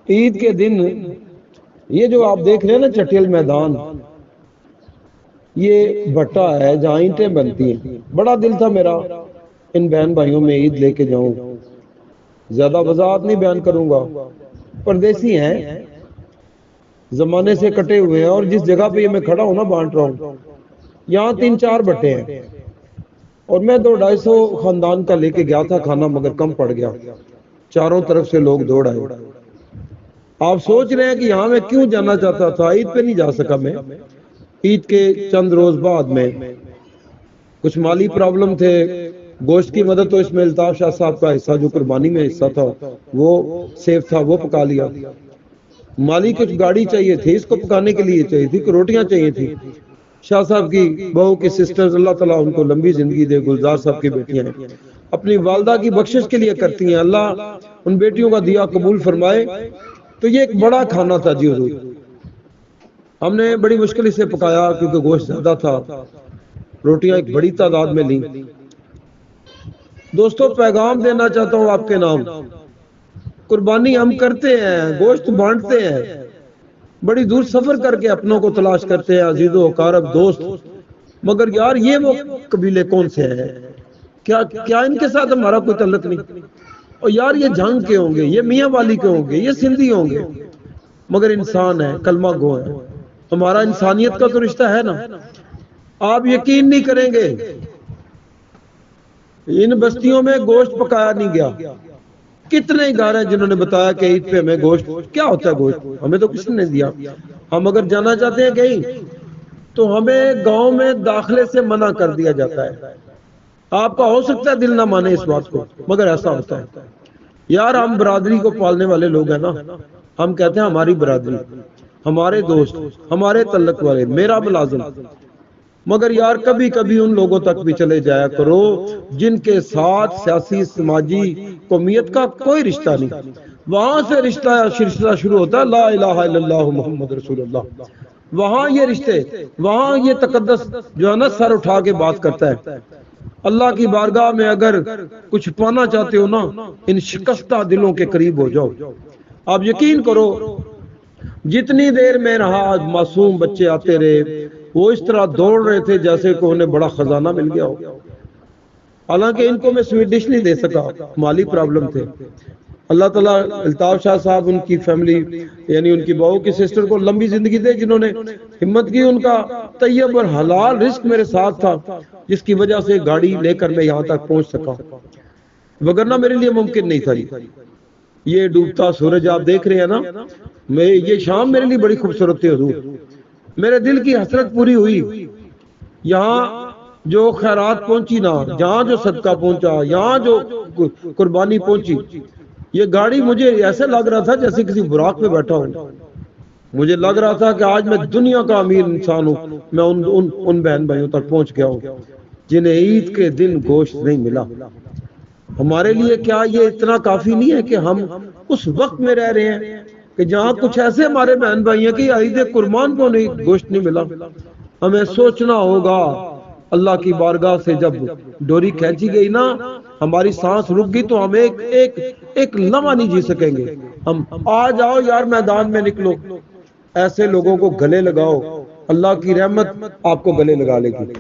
عید کے دن یہ جو آپ دیکھ رہے ہیں نا چٹیل میدان، یہ بھٹا ہے جہاں اینٹیں بنتی ہیں. بڑا دل تھا میرا ان بہن بھائیوں میں عید لے کے جاؤں. زیادہ وضاحت نہیں بیان کروں گا، پردیسی ہیں، زمانے سے کٹے ہوئے ہیں، اور جس جگہ پہ یہ میں کھڑا ہوں نا بانٹ رہا ہوں، یہاں 3-4 بٹے ہیں، اور میں 200-250 خاندان کا لے کے گیا تھا کھانا، مگر کم پڑ گیا. چاروں طرف سے لوگ دوڑ آئے. آپ سوچ رہے ہیں کہ یہاں میں کیوں جانا چاہتا تھا، عید پہ نہیں جا سکا میں. عید کے چند روز بعد میں کچھ مالی پرابلم تھے، گوشت کی مدد تو اس میں الطاف شاہ صاحب کا حصہ جو قربانی میں حصہ تھا وہ سیف تھا، وہ پکا لیا. مالی کچھ گاڑی چاہیے تھی، اس کو پکانے کے لیے چاہیے تھی، روٹیاں چاہیے تھی. شاہ صاحب کی بہو کی سسٹرز، اللہ تعالیٰ ان کو لمبی زندگی دے، گلزار صاحب کی بیٹیاں ہیں، اپنی والدہ کی بخشش کے لیے کرتی ہیں، اللہ ان بیٹیوں کا دیا قبول فرمائے. تو یہ ایک بڑا کھانا تھا جی حضور. ہم نے بڑی مشکل اسے پکایا کیونکہ گوشت زیادہ تھا. روٹیاں ایک بڑی تعداد میں لیں. دوستو پیغام دینا چاہتا ہوں آپ کے نام، قربانی ہم کرتے ہیں، گوشت بانٹتے ہیں، بڑی دور سفر کر کے اپنوں کو تلاش کرتے ہیں، عزیز و اقارب دوست، مگر یار یہ وہ قبیلے کون سے ہیں؟ کیا ان کے ساتھ ہمارا کوئی تعلق نہیں؟ اور یار یہ جھنگ کے ہوں گے، یہ میاں والی کے ہوں گے، یہ سندھی ہوں گے، مگر انسان ہے، کلمہ گو ہے. ہمارا انسانیت کا تو رشتہ ہے نا. آپ یقین نہیں کریں گے، ان بستیوں میں گوشت پکایا نہیں گیا. کتنے گھر ہیں جنہوں نے بتایا کہ عید پہ ہمیں گوشت، کیا ہوتا ہے گوشت، ہمیں تو کسی نے دیا. ہم اگر جانا چاہتے ہیں کہیں تو ہمیں گاؤں میں داخلے سے منع کر دیا جاتا ہے. آپ کا ہو سکتا ہے دل نہ مانے اس بات کو، مگر ایسا ہوتا ہے. یار ہم برادری کو پالنے والے لوگ ہیں نا. ہم کہتے ہیں ہماری برادری، ہمارے دوست، ہمارے تعلق والے، میرا ملازم، مگر یار کبھی کبھی ان لوگوں تک بھی چلے جایا کرو جن کے ساتھ سیاسی، سماجی، قومیت کا کوئی رشتہ نہیں. وہاں سے رشتہ شروع ہوتا ہے لا الہ الا اللہ محمد رسول اللہ. وہاں یہ رشتے، وہاں یہ تقدس جو ہے نا سر اٹھا کے بات کرتا ہے. اللہ کی بارگاہ میں اگر کچھ پانا چاہتے ہو نا، ان شکستہ دلوں کے قریب ہو جاؤ. آپ یقین کرو جتنی دیر میں رہا، معصوم بچے آتے رہے، وہ اس طرح دوڑ رہے تھے جیسے کہ انہیں بڑا خزانہ مل گیا ہو. حالانکہ ان کو میں سویٹ ڈش نہیں دے سکا، مالی پرابلم تھے. اللہ تعالیٰ الطاف شاہ صاحب ان کی فیملی یعنی ان کی بہو کی سسٹر کو لمبی زندگی دے، جنہوں نے ہمت کی. ان کا طیب اور حلال رزق میرے ساتھ تھا، جس کی وجہ سے گاڑی لے کر میں یہاں تک پہنچ سکا، وگرنہ میرے لیے ممکن نہیں تھا. یہ ڈوبتا سورج آپ دیکھ رہے ہیں نا، یہ شام میرے لیے بڑی خوبصورت تھی حضور. میرے دل کی حسرت پوری ہوئی. یہاں جو خیرات پہنچی نا، جہاں جو صدقہ پہنچا، یہاں جو قربانی پہنچی، یہ گاڑی مجھے ایسے لگ رہا تھا جیسے کسی براق میں بیٹھا ہوں. مجھے لگ رہا تھا کہ آج میں دنیا کا امیر انسان ہوں. میں ان بہن بھائیوں تک پہنچ گیا ہوں جنہیں عید کے دن گوشت نہیں ملا. ہمارے لیے کیا یہ اتنا کافی نہیں ہے کہ ہم اس وقت میں رہ رہے ہیں کہ جہاں کچھ ایسے ہمارے بہن بھائی ہیں کہ عید قربان کو نہیں گوشت نہیں ملا؟ ہمیں سوچنا ہوگا. اللہ کی بارگاہ سے جب ڈوری کھینچی گئی نا، ہماری سانس رک گئی تو ہم ایک لمحہ نہیں جی سکیں گے. ہم آ جاؤ یار میدان میں نکلو، ایسے لوگوں کو گلے لگاؤ، اللہ کی رحمت آپ کو گلے لگا لے گی.